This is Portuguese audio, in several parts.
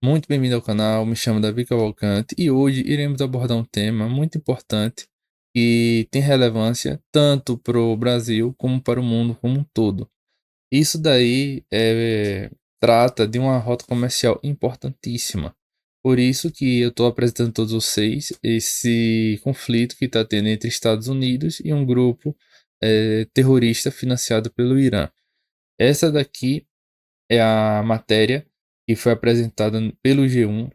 Muito bem-vindo ao canal, me chamo Davi Cavalcante e hoje iremos abordar um tema muito importante que tem relevância tanto para o Brasil como para o mundo como um todo. Isso daí trata de uma rota comercial importantíssima. Por isso que eu estou apresentando a todos vocês esse conflito que está tendo entre Estados Unidos e um grupo terrorista financiado pelo Irã. Essa daqui é a matéria que foi apresentada pelo G1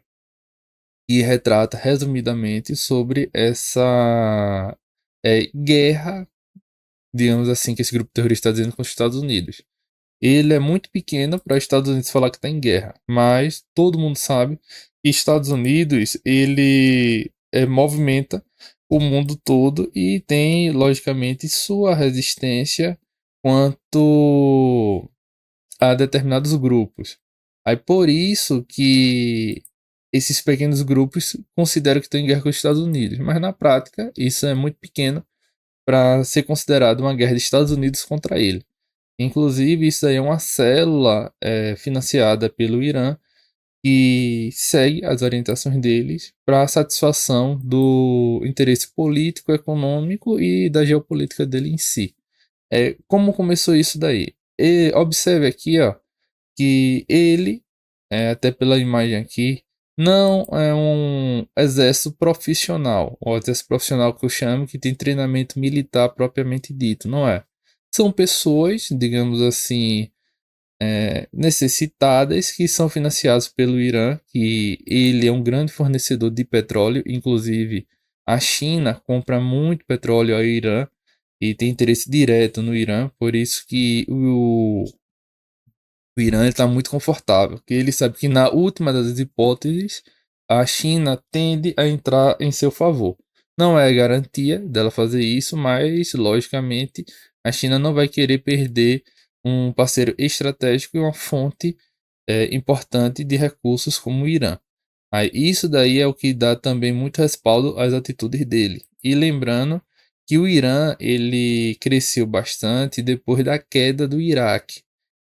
e retrata resumidamente sobre essa guerra, digamos assim, que esse grupo terrorista está dizendo com os Estados Unidos. Ele é muito pequeno para os Estados Unidos falar que está em guerra, mas todo mundo sabe que Estados Unidos ele movimenta o mundo todo e tem, logicamente, sua resistência quanto a determinados grupos. Aí por isso que esses pequenos grupos consideram que estão em guerra com os Estados Unidos, mas na prática isso é muito pequeno para ser considerado uma guerra de Estados Unidos contra ele. Inclusive isso aí é uma célula financiada pelo Irã que segue as orientações deles para a satisfação do interesse político, econômico e da geopolítica dele em si. Como começou isso daí? Observe aqui, ó, que ele, até pela imagem aqui, não é um exército profissional, o exército profissional que eu chamo, que tem treinamento militar propriamente dito, não é? São pessoas, digamos assim, necessitadas que são financiadas pelo Irã, que ele é um grande fornecedor de petróleo, inclusive a China compra muito petróleo ao Irã e tem interesse direto no Irã, por isso que o Irã está muito confortável, porque ele sabe que na última das hipóteses, a China tende a entrar em seu favor. Não é garantia dela fazer isso, mas logicamente a China não vai querer perder um parceiro estratégico e uma fonte importante de recursos como o Irã. Aí, isso daí é o que dá também muito respaldo às atitudes dele. E lembrando que o Irã ele cresceu bastante depois da queda do Iraque.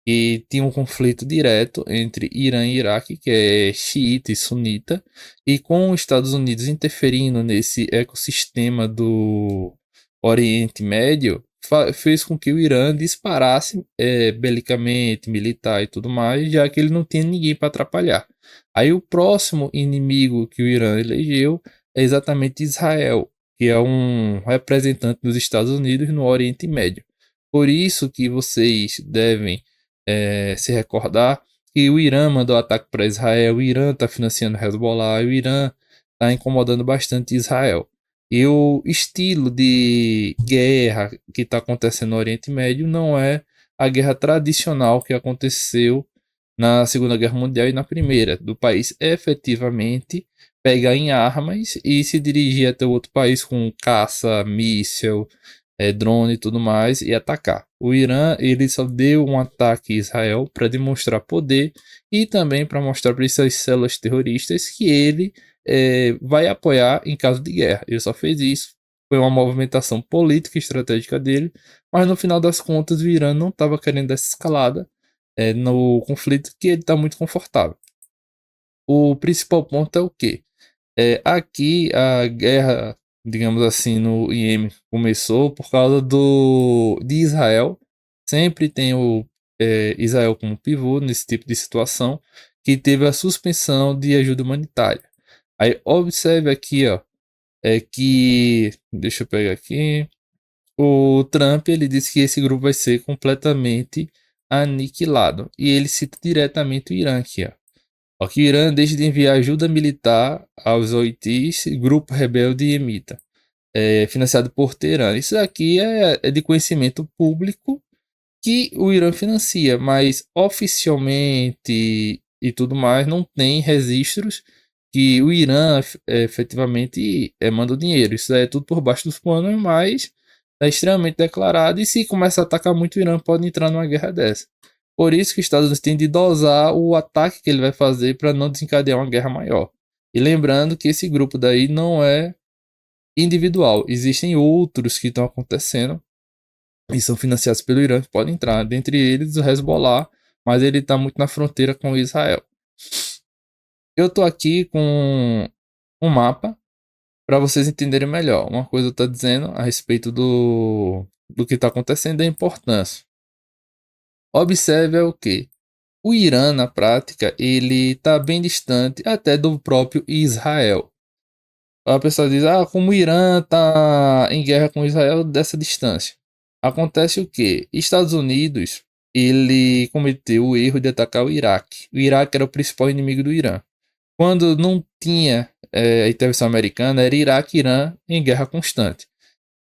E tinha um conflito direto entre Irã e Iraque, que é xiita e sunita, e com os Estados Unidos interferindo nesse ecossistema do Oriente Médio, fez com que o Irã disparasse belicamente, militar e tudo mais, já que ele não tinha ninguém para atrapalhar. Aí o próximo inimigo que o Irã elegeu é exatamente Israel, que é um representante dos Estados Unidos no Oriente Médio. Por isso que vocês devem se recordar que o Irã mandou ataque para Israel, o Irã está financiando Hezbollah, o Irã está incomodando bastante Israel. E o estilo de guerra que está acontecendo no Oriente Médio não é a guerra tradicional que aconteceu na Segunda Guerra Mundial e na Primeira, do país efetivamente pegar em armas e se dirigir até outro país com caça, míssil, drone e tudo mais e atacar. O Irã ele só deu um ataque a Israel para demonstrar poder e também para mostrar para essas células terroristas que ele vai apoiar em caso de guerra. Ele só fez isso. Foi uma movimentação política e estratégica dele, mas no final das contas o Irã não estava querendo essa escalada no conflito que ele está muito confortável. O principal ponto é o quê? Aqui a guerra, digamos assim, no Iêmen começou por causa de Israel. Sempre tem o Israel como pivô nesse tipo de situação, que teve a suspensão de ajuda humanitária. Aí observe aqui, ó, que deixa eu pegar aqui. O Trump ele disse que esse grupo vai ser completamente aniquilado e ele cita diretamente o Irã aqui, ó. Ó, que o Irã deixa de enviar ajuda militar aos Houthis, grupo rebelde iemita, financiado por Teherã. Isso aqui é de conhecimento público que o Irã financia, mas oficialmente e tudo mais não tem registros que o Irã efetivamente manda o dinheiro. Isso é tudo por baixo dos panos, mas é extremamente declarado e se começa a atacar muito o Irã pode entrar numa guerra dessa. Por isso que os Estados Unidos têm de dosar o ataque que ele vai fazer para não desencadear uma guerra maior. E lembrando que esse grupo daí não é individual, existem outros que estão acontecendo e são financiados pelo Irã que podem entrar, dentre eles o Hezbollah, mas ele está muito na fronteira com Israel. Eu tô aqui com um mapa para vocês entenderem melhor. Uma coisa eu tô dizendo a respeito do que está acontecendo e a importância. Observe o que o Irã, na prática, ele está bem distante até do próprio Israel. A pessoa diz, como o Irã está em guerra com Israel dessa distância. Acontece o que? Estados Unidos, ele cometeu o erro de atacar o Iraque. O Iraque era o principal inimigo do Irã. Quando não tinha a intervenção americana, era Iraque e Irã em guerra constante.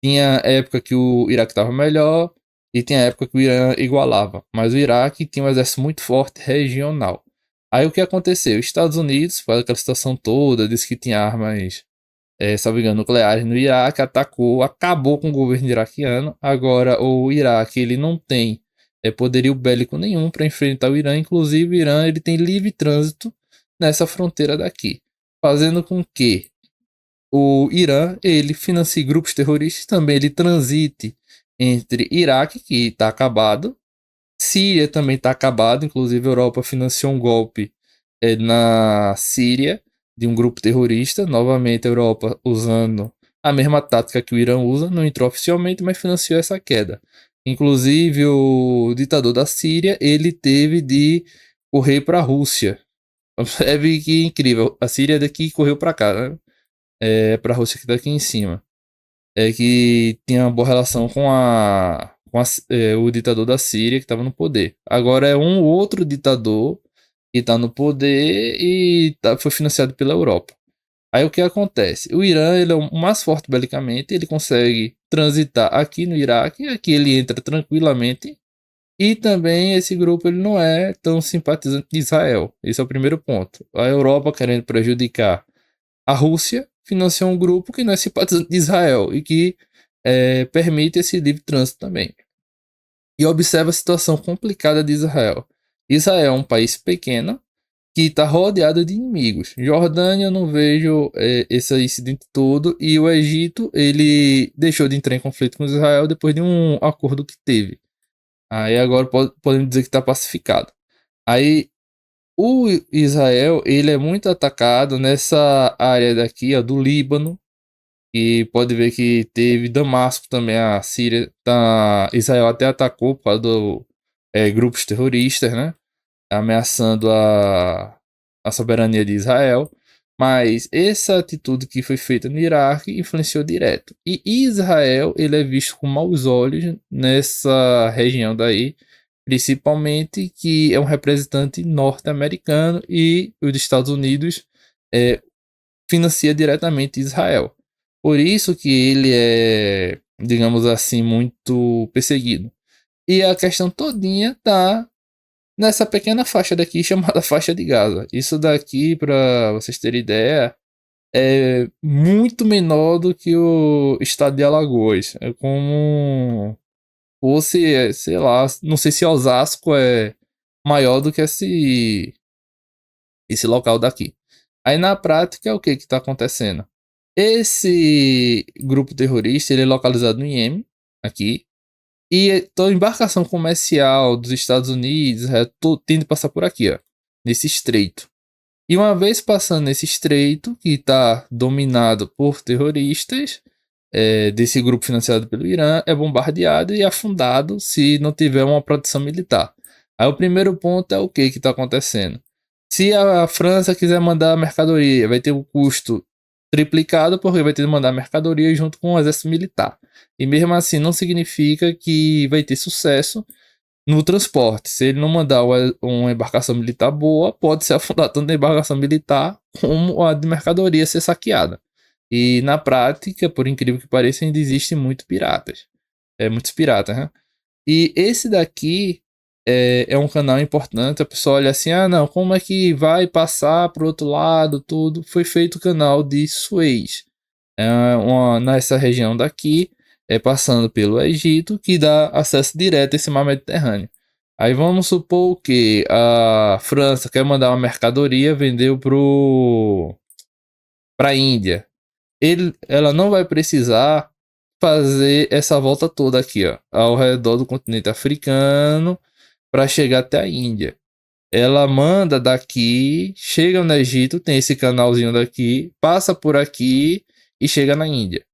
Tinha época que o Iraque estava melhor e tinha época que o Irã igualava. Mas o Iraque tinha um exército muito forte regional. Aí o que aconteceu? Os Estados Unidos, por aquela situação toda, disse que tinha armas, salvo engano, nucleares no Iraque, atacou, acabou com o governo iraquiano. Agora o Iraque ele não tem poderio bélico nenhum para enfrentar o Irã. Inclusive o Irã ele tem livre trânsito nessa fronteira daqui, fazendo com que o Irã ele financie grupos terroristas, também ele transite entre Iraque, que está acabado, Síria também está acabado, inclusive a Europa financiou um golpe na Síria de um grupo terrorista, novamente a Europa usando a mesma tática que o Irã usa, não entrou oficialmente, mas financiou essa queda. Inclusive o ditador da Síria, ele teve de correr para a Rússia. Observe que incrível, a Síria daqui correu para cá, né? Para a Rússia que está aqui em cima. Que tinha uma boa relação com o ditador da Síria que estava no poder. Agora é um outro ditador que está no poder e foi financiado pela Europa. Aí o que acontece? O Irã ele é o mais forte belicamente, ele consegue transitar aqui no Iraque, aqui ele entra tranquilamente. E também esse grupo ele não é tão simpatizante de Israel. Esse é o primeiro ponto. A Europa querendo prejudicar a Rússia financiou um grupo que não é simpatizante de Israel e que permite esse livre trânsito também. E observa a situação complicada de Israel. Israel é um país pequeno que está rodeado de inimigos. Jordânia eu não vejo esse incidente todo, e o Egito ele deixou de entrar em conflito com Israel depois de um acordo que teve. Aí agora podemos dizer que está pacificado. Aí o Israel ele é muito atacado nessa área daqui, ó, do Líbano, e pode ver que teve Damasco também, a Síria, Israel até atacou por causa do grupos terroristas, né? Ameaçando a soberania de Israel. Mas essa atitude que foi feita no Iraque influenciou direto. E Israel ele é visto com maus olhos nessa região daí, principalmente que é um representante norte-americano e os Estados Unidos financia diretamente Israel. Por isso que ele é, digamos assim, muito perseguido. E a questão todinha tá nessa pequena faixa daqui chamada faixa de Gaza. Isso daqui, para vocês terem ideia, é muito menor do que o estado de Alagoas. É como fosse, sei lá, não sei se Osasco é maior do que esse local daqui. Aí na prática, o que está acontecendo? Esse grupo terrorista ele é localizado no Iêmen, aqui, e toda embarcação comercial dos Estados Unidos tende a passar por aqui, ó, nesse estreito. E uma vez passando nesse estreito, que está dominado por terroristas, desse grupo financiado pelo Irã, é bombardeado e afundado se não tiver uma proteção militar. Aí o primeiro ponto é o que está acontecendo. Se a França quiser mandar mercadoria, vai ter um custo triplicado, porque vai ter que mandar mercadoria junto com o exército militar. E mesmo assim não significa que vai ter sucesso no transporte. Se ele não mandar uma embarcação militar boa, pode ser afundada tanto a embarcação militar como a de mercadoria ser saqueada. E na prática, por incrível que pareça, ainda existem muitos piratas. Muitos piratas, né? E esse daqui é um canal importante. A pessoa olha assim, não, como é que vai passar para o outro lado, tudo. Foi feito o canal de Suez. Nessa região daqui, passando pelo Egito, que dá acesso direto a esse mar Mediterrâneo. Aí vamos supor que a França quer mandar uma mercadoria, vendeu para a Índia. Ela não vai precisar fazer essa volta toda aqui, ó, ao redor do continente africano para chegar até a Índia. ela manda daqui, chega no Egito, tem esse canalzinho daqui, passa por aqui e chega na Índia.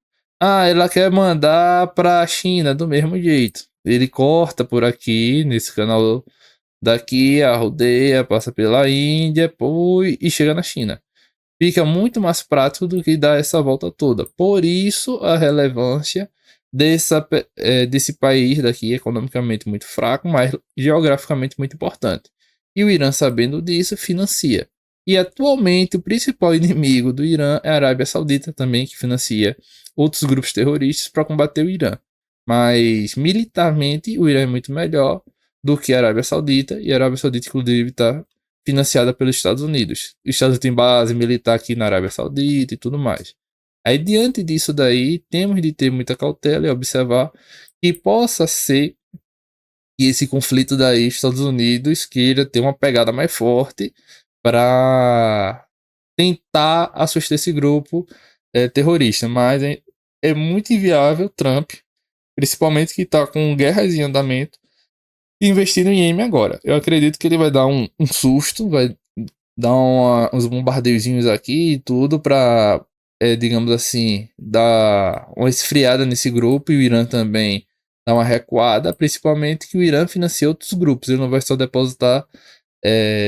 Ah, ela quer mandar para a China do mesmo jeito. Ele corta por aqui, nesse canal daqui, rodeia, passa pela Índia, pô, e chega na China. Fica muito mais prático do que dar essa volta toda. Por isso, a relevância desse país daqui, economicamente muito fraco, mas geograficamente muito importante. E o Irã, sabendo disso, financia. E atualmente, o principal inimigo do Irã é a Arábia Saudita, também, que financia outros grupos terroristas para combater o Irã. Mas militarmente, o Irã é muito melhor do que a Arábia Saudita, e a Arábia Saudita, inclusive, está financiada pelos Estados Unidos. Os Estados Unidos têm base militar aqui na Arábia Saudita e tudo mais. Aí, diante disso daí, temos de ter muita cautela e observar que possa ser que esse conflito daí, Estados Unidos queira ter uma pegada mais forte para tentar assustar esse grupo terrorista. Mas é muito inviável Trump, principalmente que está com guerras em andamento, investindo em Iêmen agora. Eu acredito que ele vai dar um susto, vai dar uns bombardeiozinhos aqui e tudo para, digamos assim, dar uma esfriada nesse grupo, e o Irã também dar uma recuada, principalmente que o Irã financia outros grupos, ele não vai só depositar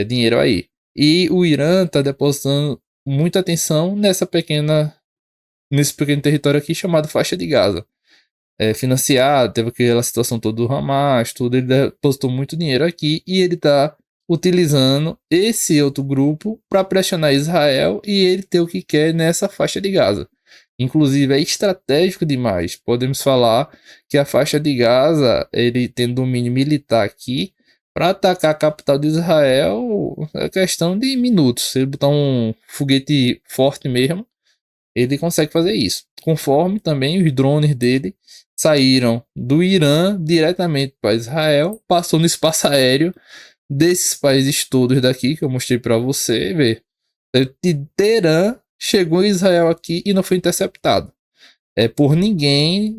dinheiro aí. E o Irã está depositando muita atenção nesse pequeno território aqui chamado Faixa de Gaza. Financiado, teve aquela situação toda do Hamas, tudo, ele depositou muito dinheiro aqui e ele está utilizando esse outro grupo para pressionar Israel e ele ter o que quer nessa faixa de Gaza. Inclusive é estratégico demais. Podemos falar que a faixa de Gaza, ele tem domínio militar aqui, para atacar a capital de Israel é questão de minutos. Se ele botar um foguete forte mesmo, ele consegue fazer isso. Conforme também os drones dele saíram do Irã diretamente para Israel, passou no espaço aéreo desses países todos daqui que eu mostrei para você ver. De Teherã chegou em Israel aqui e não foi interceptado por ninguém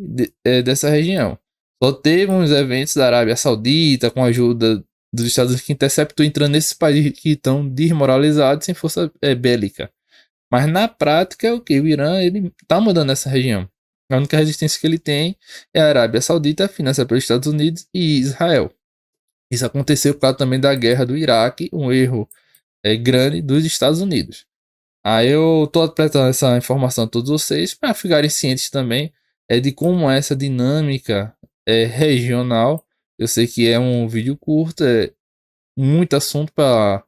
dessa região. Só teve uns eventos da Arábia Saudita com a ajuda dos Estados Unidos que interceptou entrando nesses países que estão desmoralizados sem força bélica. Mas na prática, o que? O Irã ele tá mandando essa região. A única resistência que ele tem é a Arábia Saudita, financiada pelos Estados Unidos, e Israel. Isso aconteceu por causa também da guerra do Iraque, um erro grande dos Estados Unidos. Aí eu tô apresentando essa informação a todos vocês para ficarem cientes também de como é essa dinâmica regional. Eu sei que é um vídeo curto, é muito assunto para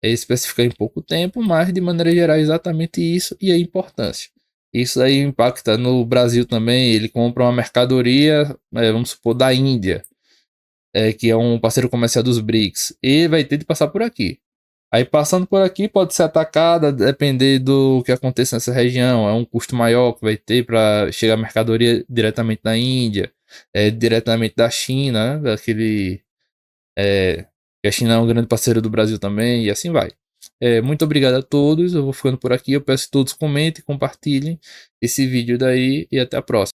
especificar em pouco tempo, mas de maneira geral é exatamente isso e a importância. Isso aí impacta no Brasil também. Ele compra uma mercadoria, vamos supor, da Índia, que é um parceiro comercial dos BRICS, e vai ter de passar por aqui. Aí passando por aqui pode ser atacada, depender do que aconteça nessa região. É um custo maior que vai ter para chegar a mercadoria diretamente da Índia, diretamente da China, né? Daquele que a China é um grande parceiro do Brasil também, e assim vai. Muito obrigado a todos, eu vou ficando por aqui, eu peço que todos comentem, compartilhem esse vídeo daí, e até a próxima.